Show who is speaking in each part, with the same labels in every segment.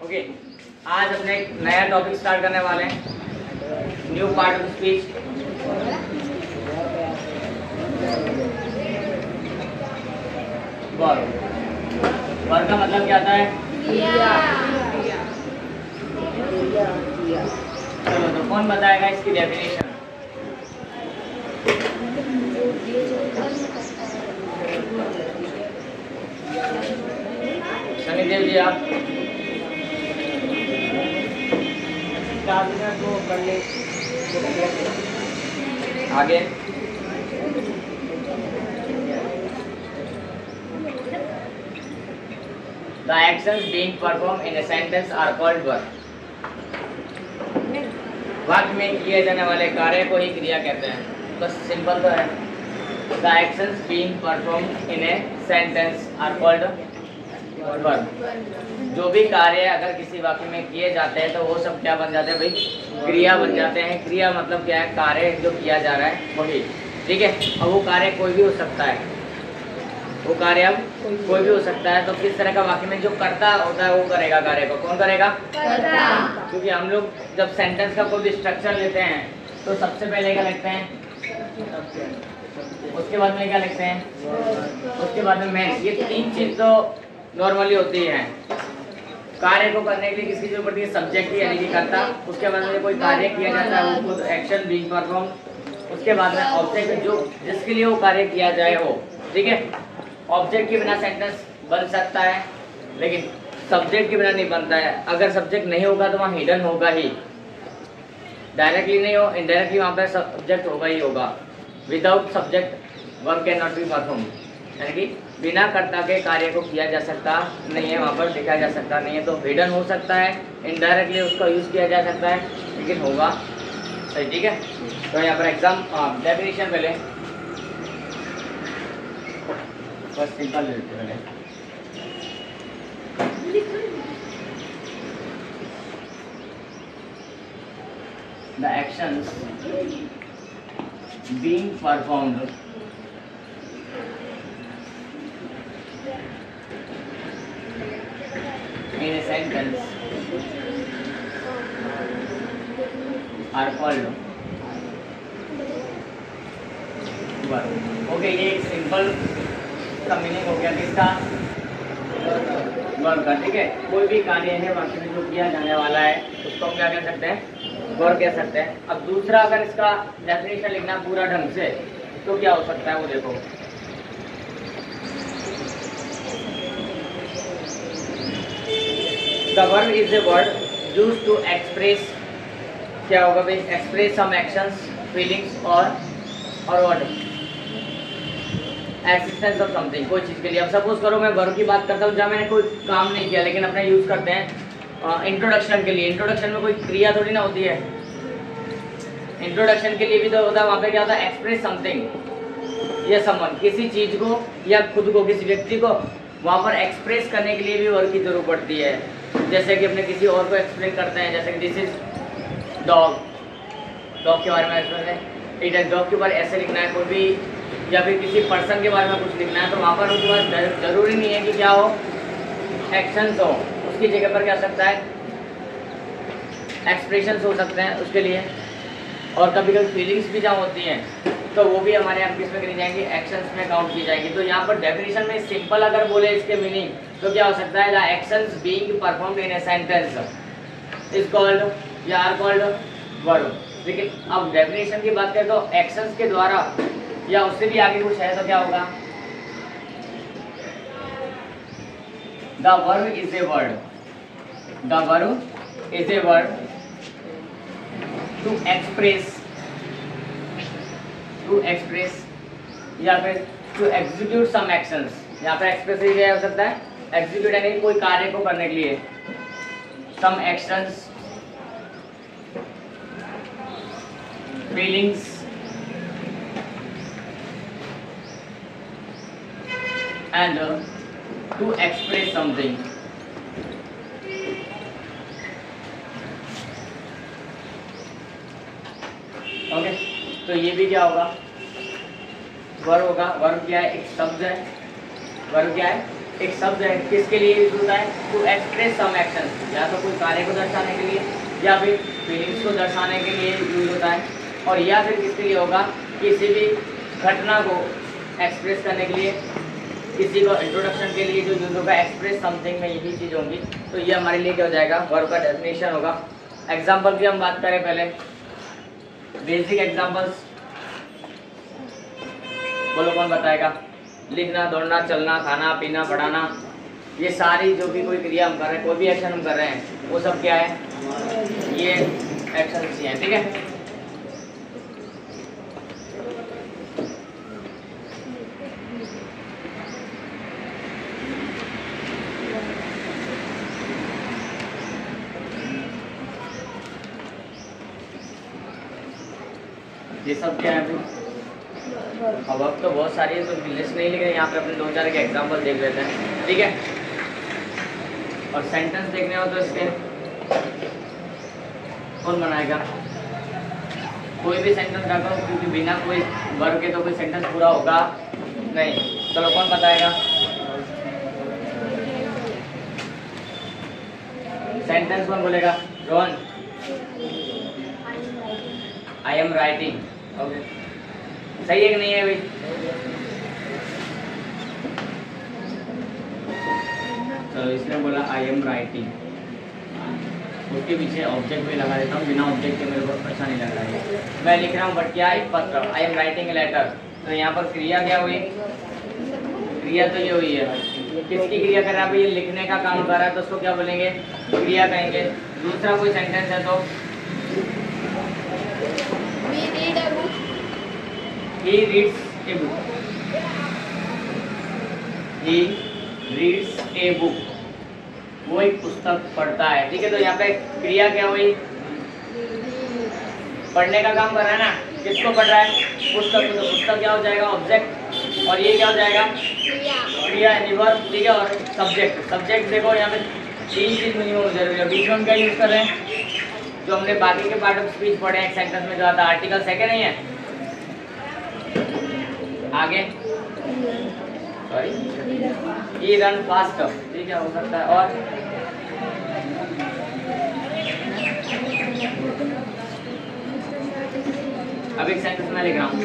Speaker 1: Okay, आज अपने एक नया टॉपिक स्टार्ट करने वाले हैं, new part of speech. Verb का मतलब क्या आता है? चलो तो कौन बताएगा इसकी डेफिनेशन? सनीदेव जी आप आगे। The actions being performed in a sentence are called verb. वाक्य में किए जाने वाले कार्य को ही क्रिया कहते हैं। बस सिंपल तो है। The actions being performed in a sentence are called verb. जो भी कार्य अगर किसी वाक्य में किए जाते हैं तो वो सब क्या बन जाते हैं भाई? क्रिया बन जाते हैं। क्रिया मतलब क्या है? कार्य जो किया जा रहा है वही, ठीक है। और वो कार्य कोई भी हो सकता है, वो कार्य अब कोई भी हो सकता है। तो किस तरह का वाक्य में जो कर्ता होता है वो करेगा कार्य को? कौन करेगा? कर्ता। क्योंकि हम लोग जब सेंटेंस का कोई भी स्ट्रक्चर लेते हैं तो सबसे पहले क्या लिखते हैं? उसके बाद में क्या लिखते हैं? उसके बाद में मेन। ये तीन चीज तो नॉर्मली होती है। कार्य को करने के लिए किसकी जरूरत पड़ती है? सब्जेक्ट की, यानी कि कर्ता। उसके बाद में कोई कार्य किया जाता है वो एक्शन बीइंग परफॉर्म। उसके बाद में ऑब्जेक्ट जो जिसके लिए वो कार्य किया जाए वो, ठीक है। ऑब्जेक्ट के बिना सेंटेंस बन सकता है लेकिन सब्जेक्ट के बिना नहीं बनता है। अगर सब्जेक्ट नहीं होगा तो वहाँ हिडन होगा ही, डायरेक्टली नहीं हो, इनडायरेक्टली वहाँ पे सब्जेक्ट होगा ही होगा। Without subject work can not be perform, यानी कि बिना कर्ता के कार्य को किया जा सकता नहीं है, वहाँ पर लिखा जा सकता नहीं है। तो हिडन हो सकता है, इनडायरेक्टली उसका यूज़ किया जा सकता है, लेकिन होगा सही, ठीक है। तो यहाँ पर एग्जाम डेफिनेशन पहले बस सिंपल पहले the actions being performed in a sentence are called verb. Okay, ये एक सिंपल का मीनिंग हो गया किसका? वर्ब का, ठीक है। कोई भी कार्य है वाक्य में जो किया जाने वाला है उसको हम क्या कह सकते हैं? वर्ब कह सकते हैं। अब दूसरा, अगर इसका डेफिनेशन लिखना पूरा ढंग से तो क्या हो सकता है वो देखो। The verb is a word used to express, क्या होगा भाई? एक्सप्रेस सम एक्शंस, फीलिंग्स और what? एक्सिस्टेंस ऑफ समथिंग, कोई चीज़ के लिए। अब सपोज करो मैं वर्ब की बात करता हूँ जहाँ मैंने कोई काम नहीं किया लेकिन अपना यूज़ करते हैं इंट्रोडक्शन के लिए। इंट्रोडक्शन में कोई क्रिया थोड़ी ना होती है। इंट्रोडक्शन के लिए भी तो होता है, वहाँ पे क्या होता है? एक्सप्रेस समथिंग या समवन, किसी चीज़ को या खुद को, किसी व्यक्ति को वहाँ पर एक्सप्रेस करने के लिए भी वर्ब की जरूरत पड़ती है। जैसे कि अपने किसी और को एक्सप्लेन करते हैं, जैसे कि दिस इज डॉग, डॉग के बारे में एक्सप्लेन है, इट है डॉग के बारे में ऐसे लिखना है कोई भी, या फिर किसी पर्सन के बारे में कुछ लिखना है तो वहाँ पर उसके पास जरूरी नहीं है कि क्या हो? एक्शंस हो, उसकी जगह पर क्या सकता है? एक्सप्रेशंस हो सकते हैं उसके लिए। और कभी कभी फीलिंग्स भी जहाँ होती हैं तो वो भी हमारे यहाँ किस में करी जाएंगी? एक्शंस में काउंट की जाएंगी। तो यहाँ पर डेफिनेशन में सिंपल अगर बोले इसके मीनिंग तो क्या हो सकता है? The actions being performed in a sentence is called या आर कॉल्ड वर्ब। लेकिन अब डेफिनेशन की बात करें तो एक्शंस के द्वारा या उससे भी आगे कुछ है तो क्या होगा? The verb is a word, the verb is a word to express या फिर टू एग्जीक्यूट सम एक्शंस। यहाँ पर एक्सप्रेस ही क्या हो सकता है? एग्जीक्यूट, यानी कोई कार्य को करने के लिए। Some actions, feelings and to express something. Okay, तो ये भी क्या होगा? वर्ब होगा। वर्ब क्या है? एक शब्द है। वर्ब क्या है? एक शब्द है किसके लिए यूज होता है? टू एक्सप्रेस सम एक्शन, या तो कोई कार्य को दर्शाने के लिए या फिर फीलिंग्स को दर्शाने के लिए यूज होता है, और या फिर किसके लिए होगा? किसी भी घटना को एक्सप्रेस करने के लिए, किसी को इंट्रोडक्शन के लिए जो यूज होगा एक्सप्रेस समथिंग में यही चीज़ होंगी। तो ये हमारे लिए क्या हो जाएगा? वर्ब का डेफिनेशन होगा। एग्जाम्पल की हम बात करें पहले, बेसिक एग्जाम्पल्स बोलो, कौन बताएगा? लिखना, दौड़ना, चलना, खाना, पीना, पढ़ाना, ये सारी जो भी कोई क्रिया हम कर रहे हैं, कोई भी एक्शन हम कर रहे हैं, वो सब क्या है? ये एक्शन हैं, ठीक है। ये सब क्या है अभी? अब तो बहुत सारी है, तो लिस्ट नहीं लिख रहे, यहाँ पे अपने 2-4 के एग्जाम्पल देख लेते हैं, ठीक है। और सेंटेंस देखने हो तो इसके कौन बनाएगा? कोई भी सेंटेंस रखो, क्योंकि बिना कोई वर्ब के तो कोई सेंटेंस पूरा होगा नहीं। चलो कौन बताएगा? सेंटेंस कौन बोलेगा? रोहन। आई एम राइटिंग, ओके, सही है कि नहीं है भाई? चलो इसने बोला आई एम राइटिंग, उसके पीछे ऑब्जेक्ट भी लगा देता हूँ, बिना ऑब्जेक्ट के मेरे को अच्छा नहीं लग रहा है। मैं लिख रहा हूँ बट क्या? एक पत्र, I am writing a letter. तो यहाँ पर क्रिया क्या हुई? क्रिया तो ये हुई है, किसकी क्रिया कर रहा है? ये लिखने का काम कर रहा है, तो उसको क्या बोलेंगे? क्रिया कहेंगे। दूसरा कोई सेंटेंस है तो he reads a book, he reads a book, वो एक पुस्तक पढ़ता है, ठीक है। तो यहाँ पे क्रिया क्या हुई? पढ़ने का काम कर रहा है ना, किसको पढ़ रहा है? पुस्तक। तो पुस्तक क्या हो जाएगा? ऑब्जेक्ट, और ये क्या हो जाएगा? क्रिया यानी वर्ब, ठीक है। और सब्जेक्ट, सब्जेक्ट देखो यहाँ पे 3 चीज मिनिमम जरूरी है। बीच में हम क्या यूज कर रहे हैं? जो हमने बाकी के पार्ट ऑफ स्पीच पढ़े हैं, एक सेंटेंस में जो आता है आर्टिकल्स है क्या? नहीं है। आगे सॉरी, ही रन फास्ट, ठीक है, हो सकता है। और अब एक सेंटेंस मैं लिख रहा हूँ,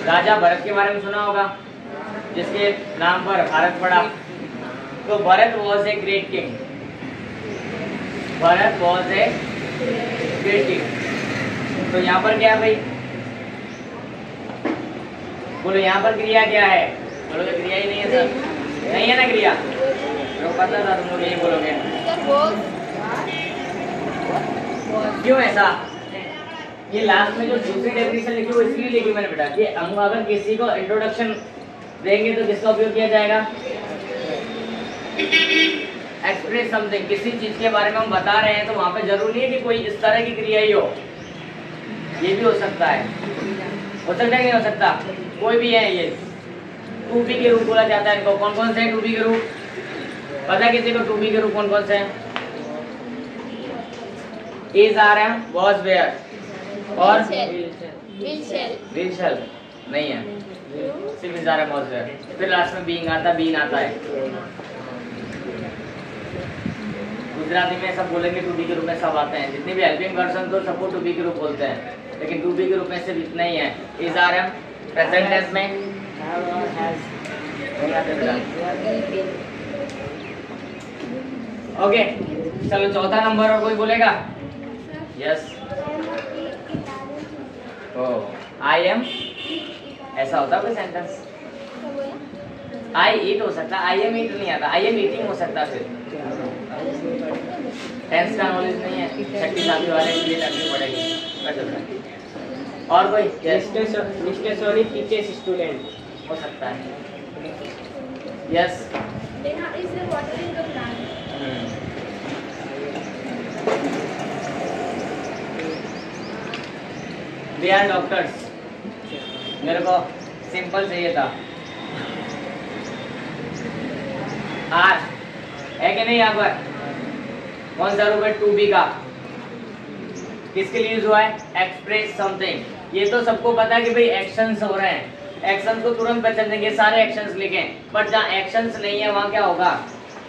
Speaker 1: राजा भरत के बारे में सुना होगा, जिसके नाम पर भारत पड़ा। तो Bharat was a great king, Bharat was a great king. तो यहाँ पर क्या है भाई? बोलो यहाँ पर क्रिया क्या है? बोलोगे क्रिया ही नहीं है सर, नहीं है ना क्रिया, तो पता था तुम लोग यही बोलोगे। क्यों ऐसा? ये लास्ट में जो दूसरी डेफिनेशन लिखी वो इसलिए लिखी मैंने बेटा कि हम अगर किसी को इंट्रोडक्शन देंगे तो किसका उपयोग किया जाएगा? एक्सप्रेस समथिंग, किसी चीज के बारे में हम बता रहे हैं तो वहां पे जरूरी है कि कोई इस तरह की क्रिया ही हो, ये भी हो सकता है, हो सकता है नहीं हो सकता? कोई भी है, ये टू बी के रूप बोला जाता है इनको। कौन कौन से हैं टू बी के रूप? पता है किसी को टू बी के रूप कौन कौन से हैं? Is, are, am, was, were और विल शैल नहीं है, सिर्फ is, are, am, was, were. फिर लास्ट में बीइंग आता, बीन आता है। गुजराती में सब बोलेंगे टू बी के रूप में सब आते हैं, जितने भी हेल्पिंग पर्सन तो सबको टू बी के रूप बोलते हैं, लेकिन टू बी के रूप में सिर्फ इतना ही है। Is, are, am present tense में ओके। चलो चौथा नंबर और कोई बोलेगा? यस, आई एम, ऐसा होता है कोई सेंटेंस? आई ईट हो सकता, आई एम ईट नहीं आता, आई एम ईटिंग हो सकता है। फिर टेंस का नॉलेज नहीं है, छठी सातवीं वाले के लिए रखनी पड़ेगी, कर सकता है। और कोई?
Speaker 2: मिस्टर सोनी टीचर्स स्टूडेंट
Speaker 1: हो सकता है। Yes, they are doctors. मेरे को सिंपल चाहिए था। आर है कि नहीं? यहाँ पर कौन सा रूप है टू बी का? किसके लिए यूज हुआ है? Express something. ये तो सबको पता है कि भाई एक्शंस हो रहे हैं, एक्शंस को तुरंत पहचान देंगे, सारे एक्शंस लिखें, बट जहाँ एक्शंस नहीं है वहाँ क्या होगा?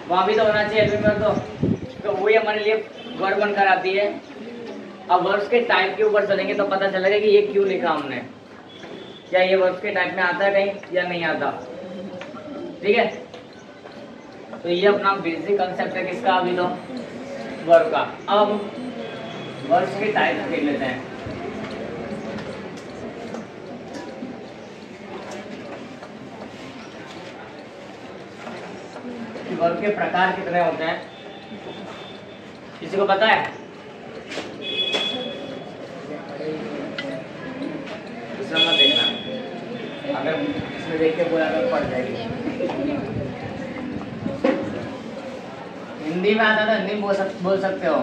Speaker 1: वहाँ भी तो होना चाहिए हेल्पिंग वर्ब। तो वही हमारे लिए वर्ब बनकर आती है। अब वर्ब्स के टाइप के ऊपर चलेंगे तो पता चलेगा कि ये क्यों लिखा हमने, क्या ये वर्ब्स के टाइप में आता है कहीं या नहीं आता। ठीक है, तो ये अपना बेसिक कंसेप्ट है किसका? अभी तो वर्ब का। अब वर्ब्स के टाइप देख लेते हैं। वर्ब के प्रकार कितने होते हैं, किसी को पता है? दूसरा मत देखना, अगर इसमें देख के बोला तो पड़ जाएगी। हिंदी में आता तो हिंदी बोल सकते हो।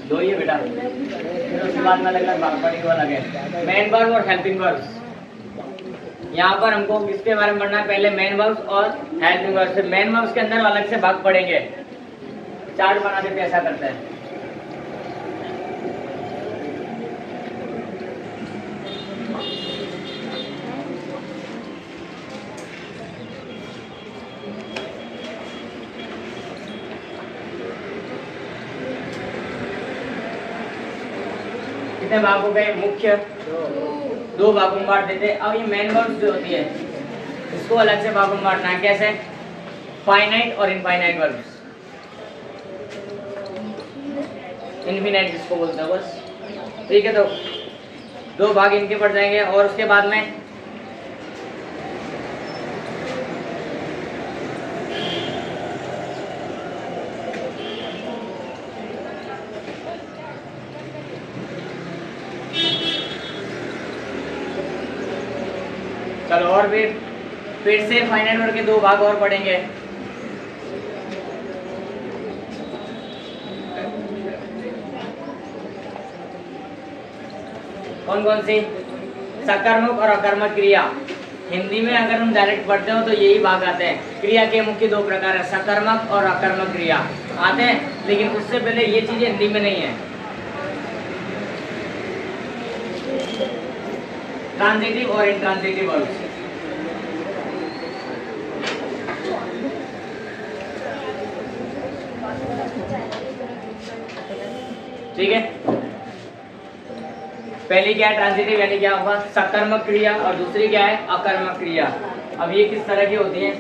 Speaker 1: दो ये बेटा, फिर उसके बाद में अलग अलग भाग पड़ेगी, अलग है मेन वर्ब और हेल्पिंग वर्ब्स। यहाँ पर हमको किसके बारे में पढ़ना है? पहले मेन वर्ब्स और हेल्पिंग वर्ब्स। फिर मेन वर्ब्स के अंदर अलग से भाग पड़ेंगे, चार्ट बना देते, ऐसा करते हैं। कितने भाग हो गए? मुख्य दो भागों में बांट देते। अब ये मेन वर्ब्स जो होती है इसको अलग से भागों में बांटना है। कैसे? फाइनाइट और इनफाइनाइट वर्ब्स। इनफिनाइट जिसको बोलते हैं बस, ठीक है। तो दो भाग इनके पड़ जाएंगे और उसके बाद में चलो और फिर से फाइनाइट वर्ब के दो भाग और पढ़ेंगे। कौन कौन सी? सकर्मक और अकर्मक क्रिया। हिंदी में अगर हम डायरेक्ट पढ़ते हो तो यही भाग आते हैं। क्रिया के मुख्य दो प्रकार है, सकर्मक और अकर्मक क्रिया आते हैं, लेकिन उससे पहले ये चीजें हिंदी में नहीं है। ट्रांजिटिव और इंट्रांजिटिव वर्ब्स। ठीक है, पहली क्या है? ट्रांजिटिव, यानी क्या होगा? सकर्मक क्रिया, और दूसरी क्या है? अकर्मक क्रिया। अब ये किस तरह की होती है?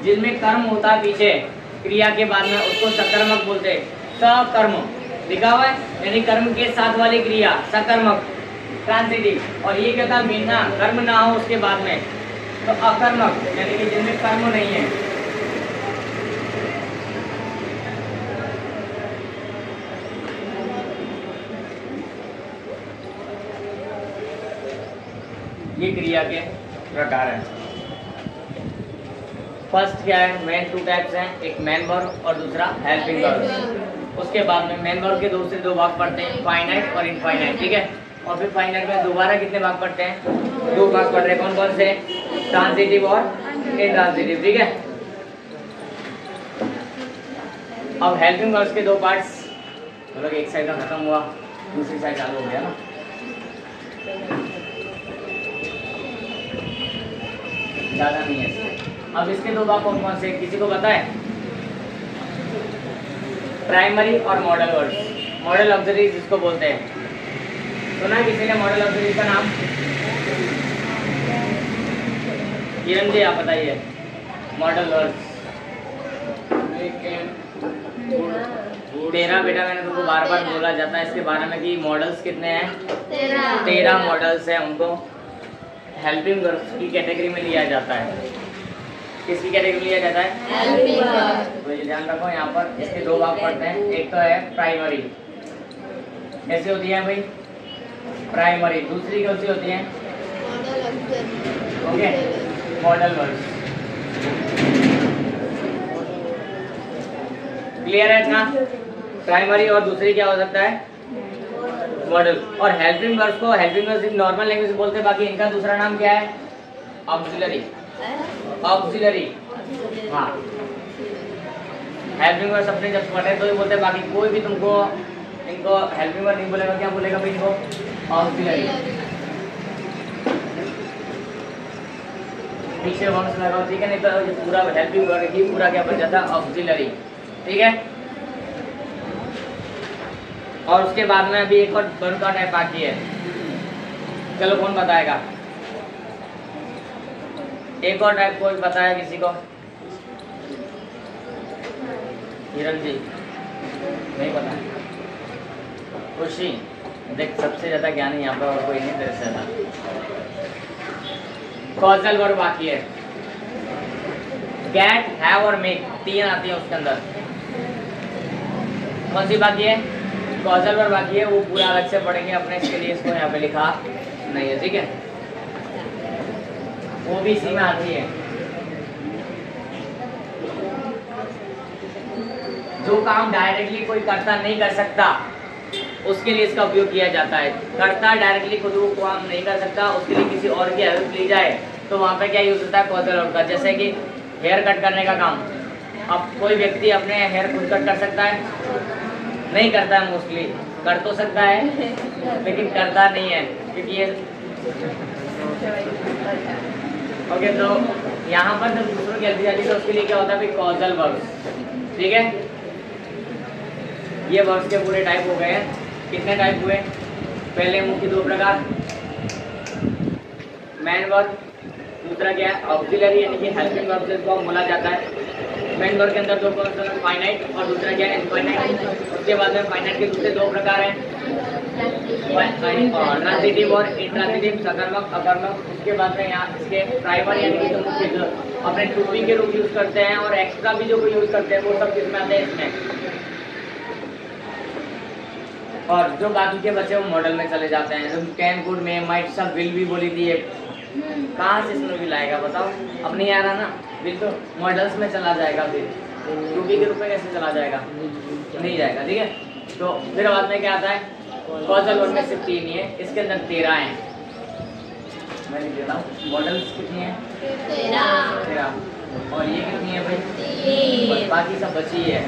Speaker 1: जिनमें कर्म होता है पीछे क्रिया के बाद में, उसको सकर्मक बोलते हैं। सकर्म लिखा हुआ है, यानी कर्म के साथ वाली क्रिया, सकर्मक ट्रांजिटिव। और ये क्या था? बिना कर्म ना हो उसके बाद में, तो अकर्मक, यानी कि जिनमें कर्म नहीं है। ये क्रिया के प्रकार हैं। फर्स्ट क्या है? मेन टू टाइप्स हैं, एक मेन वर्ब और दूसरा हेल्पिंग वर्ब। उसके बाद में मेन वर्ब के दो से दो भाग पड़ते हैं, फाइनाइट और इनफाइनाइट। ठीक है, और फिर फाइनाइट में दोबारा कितने भाग पड़ते हैं? दो भाग पड़ रहे हैं। कौन कौन से? ट्रांजिटिव और इंट्रांजिटिव। ठीक है, अब हेल्पिंग वर्ब्स के दो पार्ट्स, मतलब एक साइड का खत्म हुआ, दूसरी साइड चालू हो गया ना। ज्यादा नहीं है इसमें। अब इसके दो भाग कौन कौन से? किसी को पता है? प्राइमरी और मॉडल वर्ड्स। मॉडल ऑक्सिलरी जिसको बोलते हैं, सुना किसी ने मॉडल ऑक्सिलरी का नाम? किरण जी आप बताइए। मॉडल वर्ड्स 13 बेटा, मैंने तुमको बार बार बोला जाता है इसके बारे में कि मॉडल्स कितने हैं? 13 मॉडल्स हैं। उनको हेल्पिंग वर्ब्स की कैटेगरी में लिया जाता है। किसकी कैटेगरी में लिया जाता है? Helping verb. तो ये ध्यान रखो, यहाँ पर इसके दो भाग पड़ते हैं। एक तो है प्राइमरी, कैसे होती है भाई? प्राइमरी। दूसरी कौन सी होती है? Okay, modal verbs. क्लियर है इतना? प्राइमरी और दूसरी क्या हो सकता है? मॉडल। और हेल्पिंग वर्ब्स को हेल्पिंग वर्ब्स नॉर्मल लैंग्वेज में बोलते हैं, बाकी इनका दूसरा नाम क्या है? ऑक्सिलरी। ऑक्सिलरी, हाँ। हेल्पिंग वर्ब्स अपने जब पढ़े तो ही बोलते हैं, बाकी कोई भी तुमको इनको हेल्पिंग वर्ब नहीं बोलेगा, क्या बोलेगा भाई इनको? ऑक्सिलरी। पीछे वर्ब्स लगाओ, ठीक है? नहीं तो ये पूरा हेल्पिंग वर्ब ही पूरा क्या बन जाता है? ऑक्सिलरी, ठीक है? और उसके बाद में अभी एक और वर्ब का टाइप बाकी है, चलो कौन बताएगा? एक और टाइप कोई बताया किसी को? हिरण जी नहीं पता? खुशी देख, सबसे ज्यादा ज्ञानी यहाँ पर और कोई नहीं तेरे से ज्यादा। कॉजल वर्ब बाकी है, गेट, हैव और मेक, तीन आती है उसके अंदर। कौन सी बाकी है? कॉजल वर्ब बाकी है, वो पूरा अलग से पढ़ेंगे अपने, इसके लिए इसको यहाँ पे लिखा नहीं है, ठीक है? वो भी इसी में आती है। जो काम डायरेक्टली कोई कर्ता नहीं कर सकता उसके लिए इसका उपयोग किया जाता है। कर्ता डायरेक्टली खुद वो काम नहीं कर सकता, उसके लिए किसी और की हेल्प ली जाए तो वहाँ पे क्या यूज होता है? कॉजल वर्ब का। जैसे कि हेयर कट करने का काम, अब कोई व्यक्ति अपने हेयर खुद कट कर सकता है? नहीं करता है, मोस्टली कर तो सकता है लेकिन करता नहीं है, क्योंकि ये ओके। तो यहाँ पर जब दूसरों की हेल्प जाती है तो उसके लिए क्या होता है भाई? कॉजल वर्ब्स, ठीक है? ये वर्ब्स के पूरे टाइप हो गए हैं। कितने टाइप हुए? पहले मुख्य दो प्रकार, मेन वर्ब, दूसरा क्या है? ऑक्सिलरी यानी कि हेल्पिंग वर्ब जिसको बोला जाता है। मेन वर्ब के अंदर दो प्रकार, फाइनाइट और दूसरा क्या है? इनफाइनाइट। उसके बाद में फाइनाइट के दूसरे दो प्रकार हैं, ट्रांजिटिव और इंट्रांजिटिव, सकर्मक अकर्मक। उसके बाद में यहाँ इसके प्राइमरी यानी कि जो मुख्य अपने टू बी के रूप यूज करते हैं और एक्स्ट्रा भी जो कोई यूज करते हैं वो सब किसमें आते हैं? इसमें। और जो बाकी के बच्चे वो मॉडल में चले जाते हैं। जो कैन, कुड, मे, माइट सब विल भी बोली थी, कहाँ से इसमें भी लाएगा बताओ? अब नहीं आ रहा ना, विल तो मॉडल्स में चला जाएगा, फिर टू बी के रूप में कैसे चला जाएगा? नहीं जाएगा, ठीक है? तो फिर बाद में क्या आता है? कॉजल वर्ब में सिर्फ 3 ही है, इसके अंदर 13 हैं। मैं लिख देता हूँ, मॉडल्स कितनी है? 13। और ये कितनी है भाई? और बाकी सब बची है।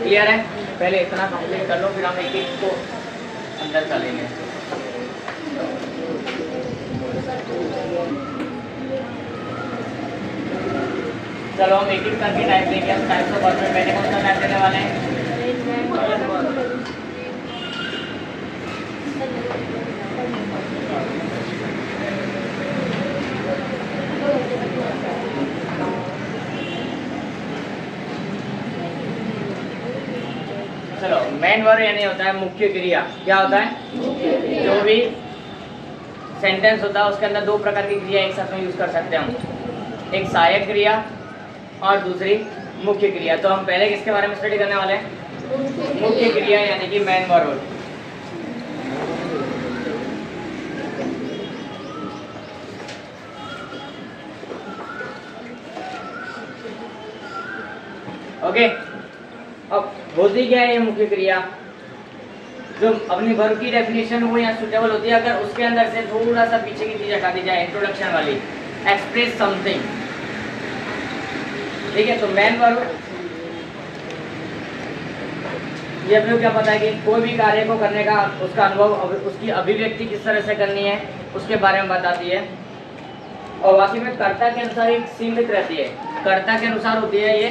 Speaker 1: क्लियर है? पहले इतना कंप्लीट कर लो, फिर हम एक एक को अंदर चलेंगे। चलो हम एक एक करके टाइप लेंगे। हम टाइप्स ऑफ वर्ब में पहले कौन सा टाइप देने वाले हैं? चलो, मेन वर्ब यानी होता है मुख्य क्रिया। क्या होता है? जो भी सेंटेंस होता है उसके अंदर दो प्रकार की क्रिया एक साथ में यूज कर सकते हैं हम, एक सहायक क्रिया और दूसरी मुख्य क्रिया। तो हम पहले किसके बारे में स्टडी करने वाले हैं? मुख्य क्रिया यानी कि मेन वर्ब। ओके, अब होती क्या है ये मुख्य क्रिया? जो अपनी वर्ब की डेफिनेशन वो यहाँ सुटेबल होती है अगर उसके अंदर से थोड़ा सा पीछे की चीज हटा दी जाए, इंट्रोडक्शन वाली, एक्सप्रेस समथिंग, ठीक है? तो मेन वर्ब ये अपने को क्या पता है कि कोई भी कार्य को करने का उसका अनुभव, उसकी अभिव्यक्ति किस तरह से करनी है उसके बारे में बताती है। और वाकई में कर्ता के अनुसार एक सीमित रहती है, कर्ता के अनुसार होती है ये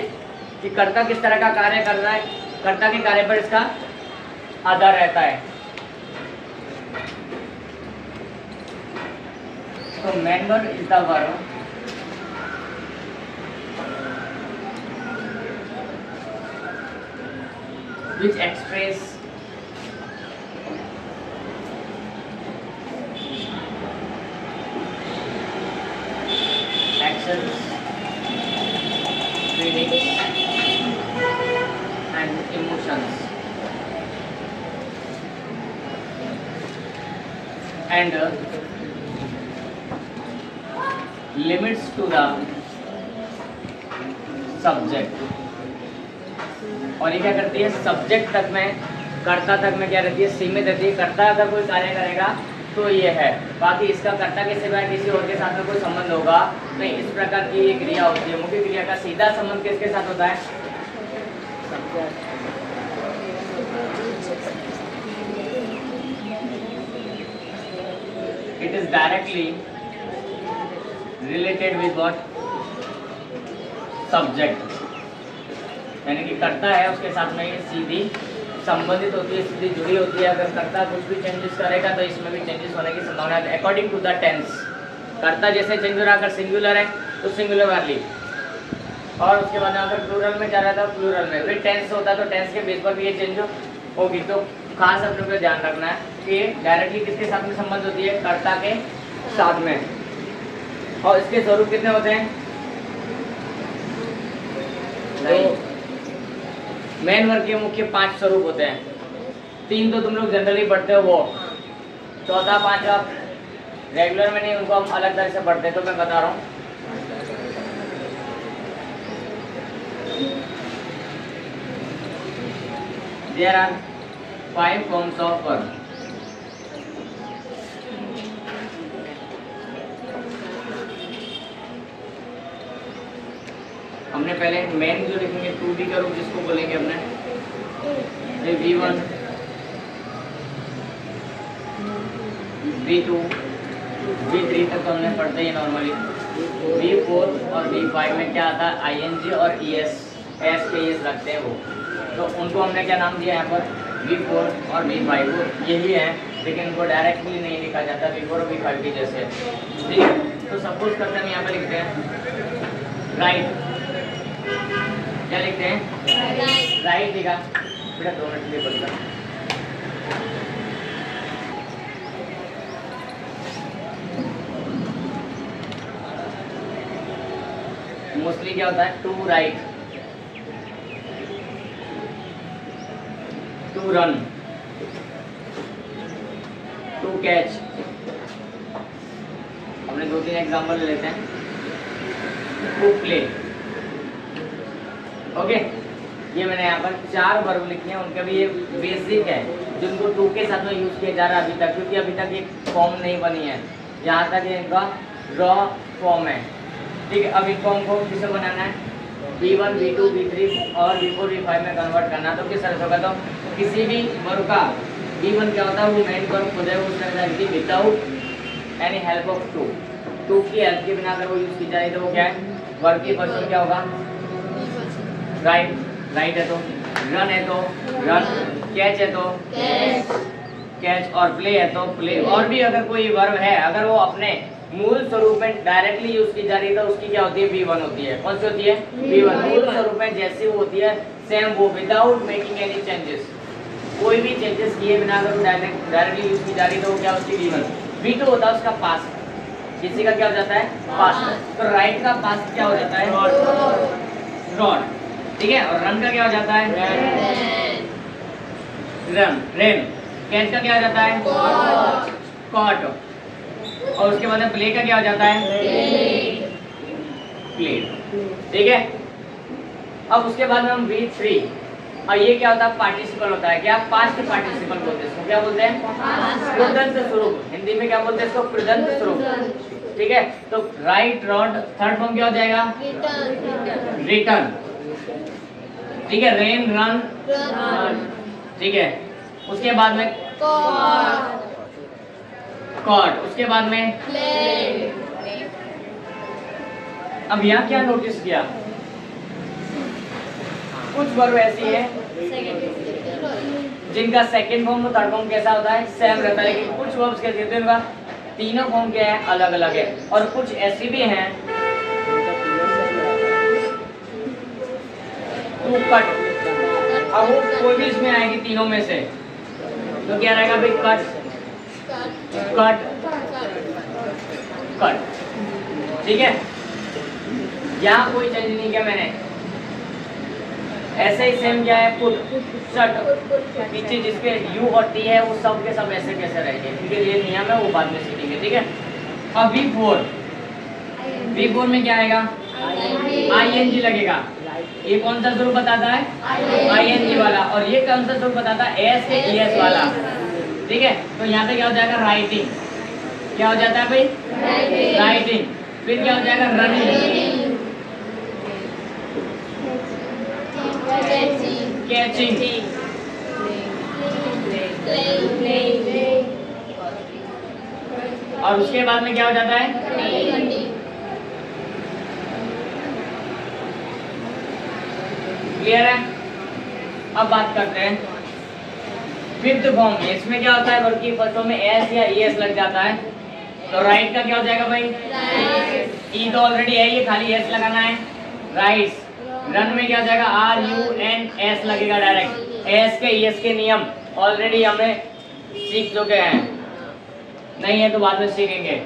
Speaker 1: कि कर्ता किस तरह का कार्य कर रहा है, कर्ता के कार्य पर इसका आधार रहता है। तो main verb is the verb which express actions, feelings and emotions and limits to the subject. और ये क्या करती है, सब्जेक्ट तक में, कर्ता तक में क्या रहती है, सीमित रहती है। कर्ता अगर कोई कार्य करेगा तो ये है, बाकी इसका कर्ता के सिवाय किसी और के साथ में कोई संबंध होगा नहीं। इस प्रकार की ये क्रिया होती है। मुख्य क्रिया का सीधा संबंध किसके साथ होता है? It is directly related with what? Subject, यानी कि कर्ता है उसके साथ में ये सीधी संबंधित होती है, सीधी जुड़ी होती है। अगर कर्ता कुछ भी चेंजेस करेगा तो इसमें भी चेंजेस होने की संभावना है अकॉर्डिंग टू द टेंस। कर्ता जैसे चेंज हो रहा है, अगर सिंगुलर है तो सिंगुलर वाली, और उसके बाद अगर प्लूरल में जा रहा था प्लूरल में, फिर टेंस होता तो टेंस के बेस पर भी ये चेंज होगी। तो खास अपने को ध्यान रखना है कि डायरेक्टली किसके साथ में संबंध होती है? कर्ता के साथ में। और इसके स्वरूप कितने होते हैं? तो मेन वर्ग के मुख्य 5 स्वरूप होते हैं। 3 तो तुम लोग जनरली पढ़ते हो, वो चौथा 5 रेगुलर में नहीं, उनको हम अलग तरह से पढ़ते हैं, तो मैं बता रहा हूँ। There are 5 forms of verb. हमने पहले मेन जो लिखेंगे 2D का रूप जिसको बोलेंगे हमने V1, V2, V3 तक तो हमने पढ़ते ही नॉर्मली। V4 और V5 में क्या आता है? ING और ES, S के ES लगते हैं वो, तो उनको हमने क्या नाम दिया यहाँ पर? V4 और V5, वो यही है, लेकिन उनको डायरेक्टली नहीं लिखा जाता V4 और V5 के जैसे। ठीक है, तो सपोज करते हैं हम यहाँ पर लिखते हैं राइट। क्या लिखते हैं? राइट लिखा बेटा, 2 मिनट के लिए बोलता। मोस्टली क्या होता है? To write, to run, to catch. हमने 2-3 एग्जाम्पल ले लेते हैं। To play, okay. ये मैंने यहाँ पर 4 वर्ब लिखे हैं, उनका भी ये बेसिक है जिनको टू के साथ में यूज किया जा रहा है अभी तक, क्योंकि अभी तक एक फॉर्म नहीं बनी है। यहाँ तक इनका रॉ फॉर्म है। ठीक है, अब इस फॉर्म को किसे बनाना है? V1, V2, V3 और V4, V5 में कन्वर्ट करना। तो किस तरह से होगा? तो किसी भी वर्ब का V1 क्या होता है? वो मेन वर्ब खुद है, उसका without any help of to की हेल्प के बिना अगर वो यूज की जाए तो वो क्या है? वर्ब की फर्स्ट क्या होगा? राइट, राइट है तो रन है तो रन, कैच है तो कैच, और प्ले है तो प्ले। और भी अगर कोई वर्ब है, अगर वो अपने मूल स्वरूप में डायरेक्टली यूज की जा रही है तो उसकी क्या होती है? V1 होती है। कौन सी होती है? V1। मूल स्वरूप में जैसी वो होती है सेम वो, विदाउट मेकिंग एनी चेंजेस, कोई भी चेंजेस किए बिना अगर वो डायरेक्टली यूज की जा रही है तो वो क्या? उसकी V1। V2 होता है उसका पास्ट, किसी का क्या हो जाता है? पास्ट। तो राइट का पास्ट क्या हो जाता है? रॉड। ठीक है, और रन का क्या हो जाता है? Run, rain. कैच का क्या हो जाता है? कॉट। और उसके बाद प्ले का क्या हो जाता है? प्लेड। ठीक है, अब उसके बाद में हम V3, और ये क्या होता है? पार्टिसिपल होता है। क्या? पास्ट पार्टिसिपल बोलते हैं इसको। क्या बोलते हैं? कृदंत स्वरूप। हिंदी में क्या बोलते हैं इसको? कृदंत स्वरूप। ठीक है, तो राइट, रॉड, थर्ड फॉर्म क्या हो जाएगा? रिटर्न। ठीक है, रेन, रन, ठीक है। उसके बाद में कॉट, उसके बाद में अब यहाँ क्या नोटिस किया? कुछ वर्ब ऐसी है जिनका सेकंड फॉर्म और थर्ड फॉर्म कैसा होता है? सेम रहता है, लेकिन कुछ वर्ब्स कैसे होते हैं उनका तीनों फॉर्म क्या है? अलग अलग है। और कुछ ऐसी भी हैं टू कट, अब वो कोई भी इसमें आएगी तीनों में से, तो क्या रहेगा भाई? Cut, cut, cut. ठीक है, यहाँ कोई चेंज नहीं किया मैंने। ऐसे ही सेम क्या है? पुट, शट, पीछे जिसके यू और टी है वो सब के सब ऐसे कैसे रहेंगे, क्योंकि ये नियम है, वो बाद में सीखेंगे। ठीक है, अब V4 में क्या आएगा? ING लगेगा। ये कौन सा स्वरूप बताता है? ING वाला। और ये कौन सा स्वरूप बताता है? एस के ES वाला। ठीक है, तो यहाँ पे क्या हो जाएगा? राइटिंग। क्या हो जाता है भाई? राइटिंग। फिर क्या हो जाएगा? रनिंग, कैचिंग, और उसके बाद में क्या हो जाता है? क्लियर है? अब बात करते हैं फिफ्थ फॉर्म में। इसमें क्या होता है? वर्ब की फर्स्ट फॉर्म में एस या ES लग जाता है, तो राइट का क्या हो जाएगा भाई? ई तो ऑलरेडी है, ये खाली एस लगाना है, राइट्स। रन में क्या हो जाएगा? RUNS लगेगा डायरेक्ट। एस के ES के नियम ऑलरेडी हमें सीख चुके हैं, नहीं है तो बाद में सीखेंगे।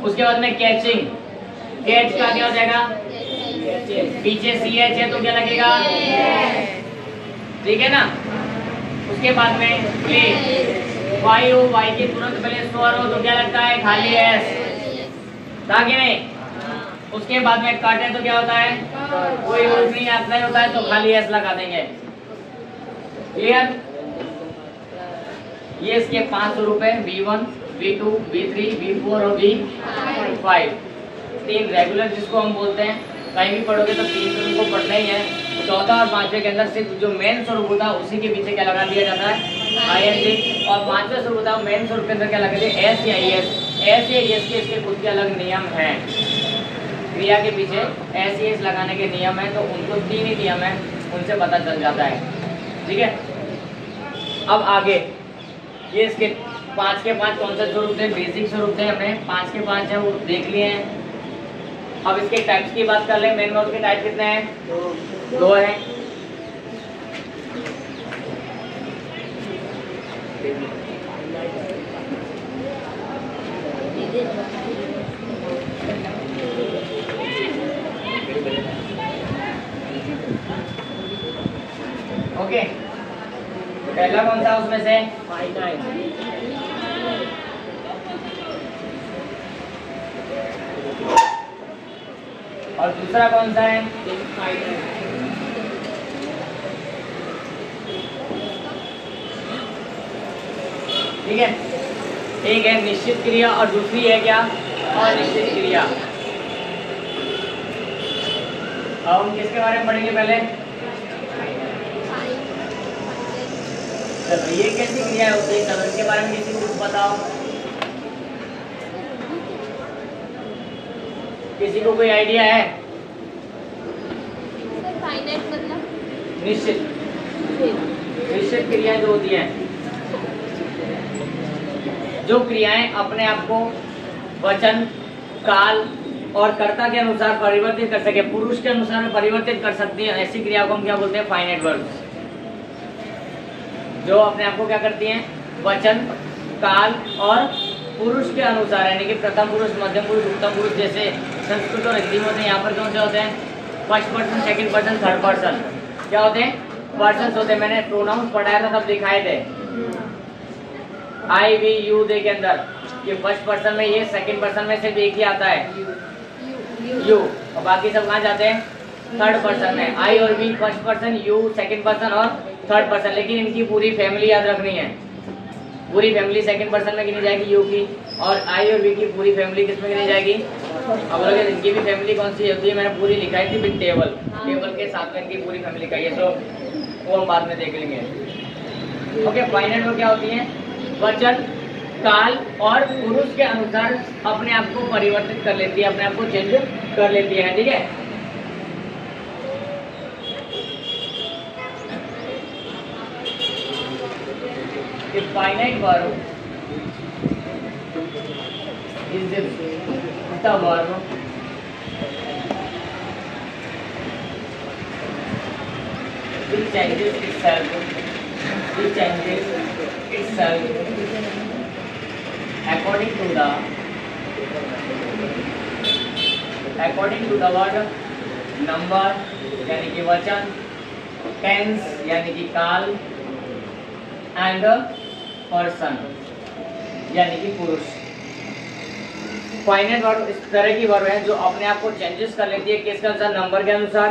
Speaker 1: उसके बाद में कैचिंग। कैच का क्या हो जाएगा? पीछे CH है तो क्या लगेगा? ठीक है ना। उसके बाद में प्ले, वाई हो, वाई के तुरंत पहले स्वर हो तो क्या लगता है? खाली एस, था कि नहीं? उसके बाद में कट है तो क्या होता है? कोई रूप नहीं अप्लाई होता है तो खाली एस लगा देंगे। क्लियर? ये इसके 5 स्वरूप है, V1, V2, V3, V4 और V5। 3 रेगुलर जिसको हम बोलते हैं, कहीं भी पढ़ोगे तो 3 स्वरूप को पढ़ना ही है। 14 और 5वें के अंदर सिर्फ जो मेन स्वरूप होता है उसी के पीछे क्या लगा दिया जाता है? ING। और 5वां स्वरूप होता है मेन स्वरूप के अंदर क्या लगा दिया? एस या ES। एस या ES के इसके खुद के अलग नियम हैं। क्रिया के पीछे एस ES लगाने के नियम है, तो उनको 3 ही नियम है, उनसे पता चल जाता है। ठीक है, अब आगे ये इसके 5 के 5 कौन से स्वरूप थे? बेसिक स्वरूप थे, हमने 5 के 5 है वो देख लिए हैं। अब इसके टाइप्स की बात कर ले। मेन वर्ब के टाइप कितने हैं? 2 हैं। ओके, पहला कौन सा उसमें से? और दूसरा कौन सा है? ठीक है, एक है निश्चित क्रिया और दूसरी है क्या? अनिश्चित क्रिया। अब हम किसके बारे में पढ़ेंगे पहले? चलो, ये कैसी क्रिया होती है? चलो इसके बारे में किसी को कुछ बताओ। किसी को कोई आइडिया है? निश्चित निश्चित क्रियाएं जो होती हैं, जो क्रियाएं अपने आप को वचन, काल और कर्ता के अनुसार परिवर्तित कर सके, पुरुष के अनुसार परिवर्तित कर सकती है, ऐसी क्रिया को हम क्या बोलते हैं? Finite verbs. जो अपने आप को क्या करती हैं? वचन, काल और पुरुष के अनुसार, यानी कि प्रथम पुरुष, मध्यम पुरुष, उत्तम पुरुष जैसे संस्कृत और हिंदी में होते हैं। यहाँ पर कौन से होते हैं? First person, second person, third person. क्या होते हैं? पर्सन होते हैं। मैंने प्रोनाउंस पढ़ाया था तब दिखाए थे, I, V, U दे के अंदर। ये फर्स्ट पर्सन में, ये सेकंड पर्सन में सिर्फ एक ही आता है, U, और बाकी सब कहाँ जाते हैं? थर्ड पर्सन में। I और V first person, U second person और थर्ड पर्सन। लेकिन इनकी पूरी फैमिली याद रखनी है। पूरी फैमिली सेकंड पर्सन में गिनी जाएगी U की, और I और V की पूरी फैमिली किस में गिनी जाएगी? अब लोग इनकी भी फैमिली कौन सी होती है? मैंने पूरी लिखाई थी बिग टेबल, टेबल के साथ में इनकी पूरी फैमिली का ये, सो वो हम बाद में देख लेंगे। ओके, फाइनाइट वर्ब क्या होती है? वचन, काल और पुरुष के अनुसार अपने आप को परिवर्तित कर लेती है, अपने आप को चेंज कर लेती है। ठीक है, A finite verb is the verb which changes itself according to the word number यानी कि वचन, tense यानी कि काल, एंड पर्सन यानी कि पुरुष। फाइनाइट वर्ब इस तरह की वर्ब है जो अपने आप को चेंजेस कर लेती है, किसके अनुसार? नंबर के अनुसार,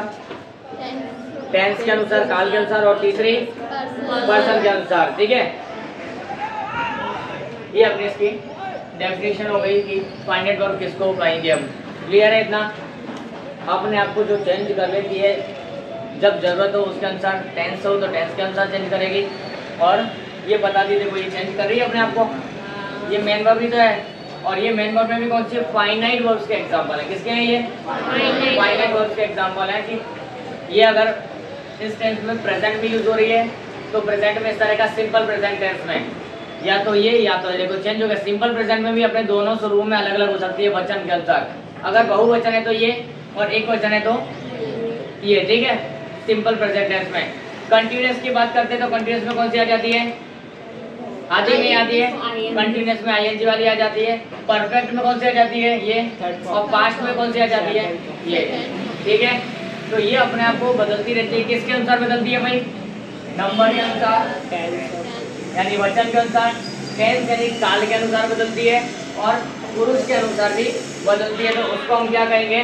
Speaker 1: टेंस के अनुसार, काल के अनुसार, और तीसरी पर्सन के अनुसार। ठीक है, ये अपनी इसकी डेफिनेशन हो गई कि फाइनाइट वर्ब किसको कहेंगे हम। क्लियर है इतना? अपने आप को जो चेंज कर लेती है जब जरूरत हो उसके अनुसार, टेंस हो तो टेंस के अनुसार चेंज करेगी। और ये बता दी देखो ये चेंज कर रही है अपने आप को, ये मेन वर्ब भी तो है। और ये मेन वर्ब में भी कौन सी फाइनाइट वर्ब्स के एग्जांपल है। किसके हैं ये? फाइनाइट वर्ब्स के एग्जांपल है कि ये अगर इस टेंस में प्रेजेंट भी यूज हो रही है तो प्रेजेंट में इस तरह का सिंपल प्रेजेंट टेंस में या तो ये या तो देखो चेंज हो गया। सिंपल प्रेजेंट में भी अपने दोनों स्वरूप में अलग अलग हो सकती है वचन के अनुसार। अगर बहुवचन है तो ये और एक वचन है तो ये। ठीक है, सिंपल प्रेजेंट टेंस में। कंटिन्यूअस की बात करते हैं तो कंटिन्यूअस में कौन सी आ जाती है? आदि में आती है। कंटिन्यूअस में आईएनजी वाली आ जाती है। परफेक्ट में कौन सी आ जाती है? ये। और पास्ट में कौन सी आ जाती है? ये। ठीक है, तो ये अपने आप को बदलती रहती है। किसके अनुसार बदलती है भाई? नंबर के अनुसार, यानी वचन के अनुसार, टेंस यानी काल के अनुसार बदलती है, और पुरुष के अनुसार भी बदलती है। तो उसको हम क्या कहेंगे?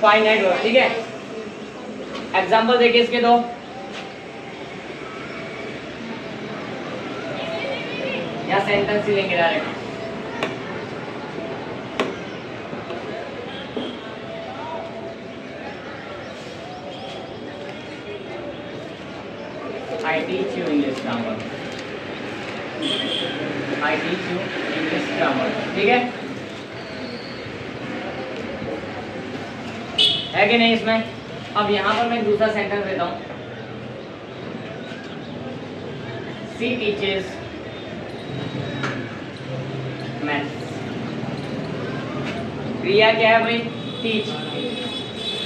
Speaker 1: Finite verb. ठीक है, एग्जाम्पल देखिए इसके दो। या सेंटेंस ही लेंगे direct. I teach you English grammar. I teach you English grammar. ठीक है कि नहीं इसमें? अब यहाँ पर मैं दूसरा सेंटेंस देता हूँ। She teaches maths. क्रिया क्या है भाई? टीच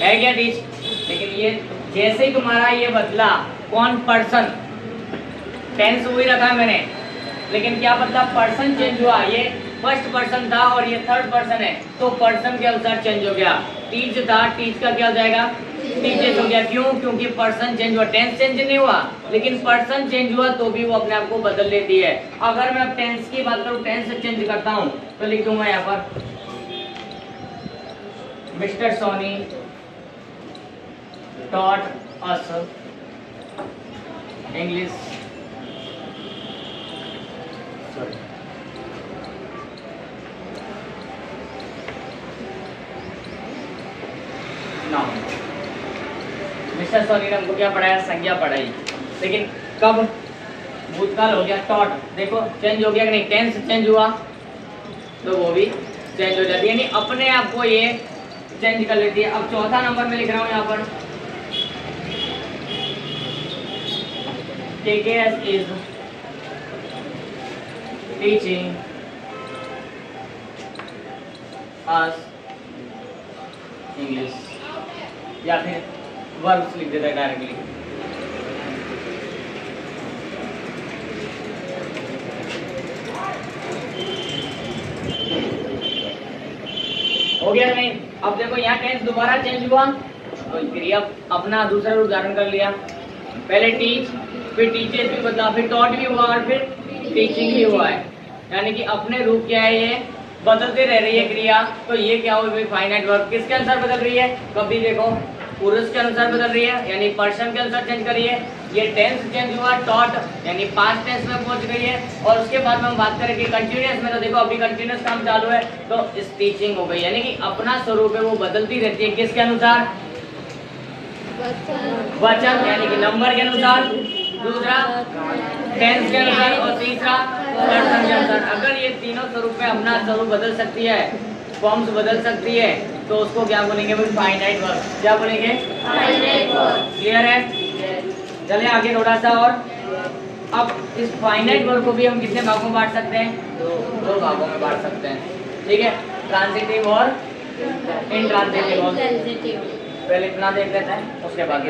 Speaker 1: है क्या? टीच। लेकिन ये जैसे ही तुम्हारा ये बदला, कौन? पर्सन। टेंस वही रखा है मैंने, लेकिन क्या बदला? पर्सन चेंज हुआ। ये फर्स्ट पर्सन था और ये थर्ड पर्सन है, तो पर्सन के अनुसार चेंज हो गया। टीच था, टीच का क्या हो जाएगा? टीचेस हो गया। क्यों? क्योंकि पर्सन चेंज हुआ। टेंस चेंज नहीं हुआ, लेकिन पर्सन चेंज हुआ तो भी वो अपने आप को बदल लेती है। अगर मैं अब टेंस की बात करूँ, टेंस चेंज करता हूँ तो लिख दूंगा यहाँ पर mister Soni taught us English. Sorry. Now, mister Soni ने हमको क्या पढ़ाया? संज्ञा पढ़ाई। लेकिन कब? भूतकाल हो गया। taught देखो चेंज हो गया कि नहीं? टेंस चेंज हुआ तो वो भी चेंज हो जाती है, यानी अपने आप को ये चेंज कर लेती है। अब चौथा नंबर में लिख रहा हूँ यहाँ पर, KKS is teaching us English, या फिर वर्ब्स लिख देता है डायरेक्टली। हो गया नहीं? अब देखो यहाँ टेंस दोबारा चेंज हुआ तो क्रिया अपना दूसरा उदाहरण कर लिया। पहले टीच, फिर टीचर्स भी बदला, फिर टॉट भी हुआ और फिर टीचिंग भी हुआ है। यानी कि अपने रूप क्या है? ये बदलते रह रही है क्रिया। तो ये क्या हुई? Finite verb. किसके अनुसार बदल रही है? कभी देखो पुरुष के अनुसार बदल रही है, यानी पर्सन के अनुसार चेंज कर रही है। ये टेंस चेंज हुआ, टॉट यानी पास्ट टेंस में पहुंच गई है। और उसके बाद में हम बात करें कि कंटिन्यूअस में, तो देखो अभी कंटिन्यूअस काम चालू है तो इस टीचिंग हो गई। यानी कि अपना स्वरूप है वो बदलती रहती है। किसके अनुसार? वचन यानी कि नंबर के अनुसार, दूसरा टेंस के अनुसार, और तीसरा पर्सन के अनुसार। अगर ये तीनों स्वरूप में अपना स्वरूप बदल सकती है, फॉर्म्स बदल सकती है, तो उसको क्या बोलेंगे? Finite verb. क्या बोलेंगे? Finite verb. क्लियर है? चलिए आगे थोड़ा सा और। अब इस फाइनाइट वर्ब को भी हम कितने भागों में बांट सकते हैं? दो भागों में बांट सकते हैं। ठीक है, ट्रांजिटिव और इंट्रांजिटिव। पहले इतना देख लेते हैं, उसके बाद